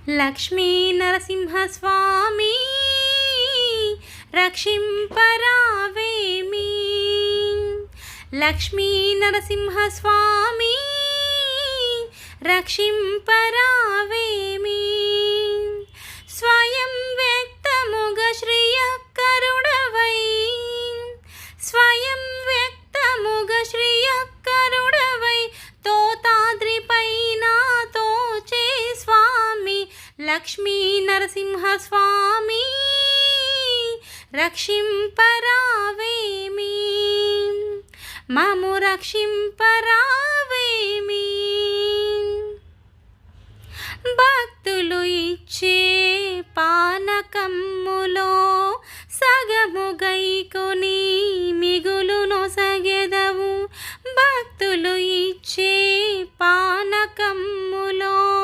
లక్ష్మీ నరసింహస్వామి రక్షింపరావేమి. లక్ష్మీ నరసింహస్వామి రక్షింపరావేమి. స్వయం వ్యక్తముగ శ్రీయక్కరుడవై, స్వయం వ్యక్తముగ శ్రీయక్కరుడవై తోతాద్రిపైన తోచే స్వామి. లక్ష్మీ నరసింహస్వామి రక్షింపరావేమి, మము రక్షింపరావేమి. భక్తులు ఇచ్చే పానకమ్ములో సగము గైకొని మిగులు నొసగెదవు. భక్తులు ఇచ్చే పానకమ్ములో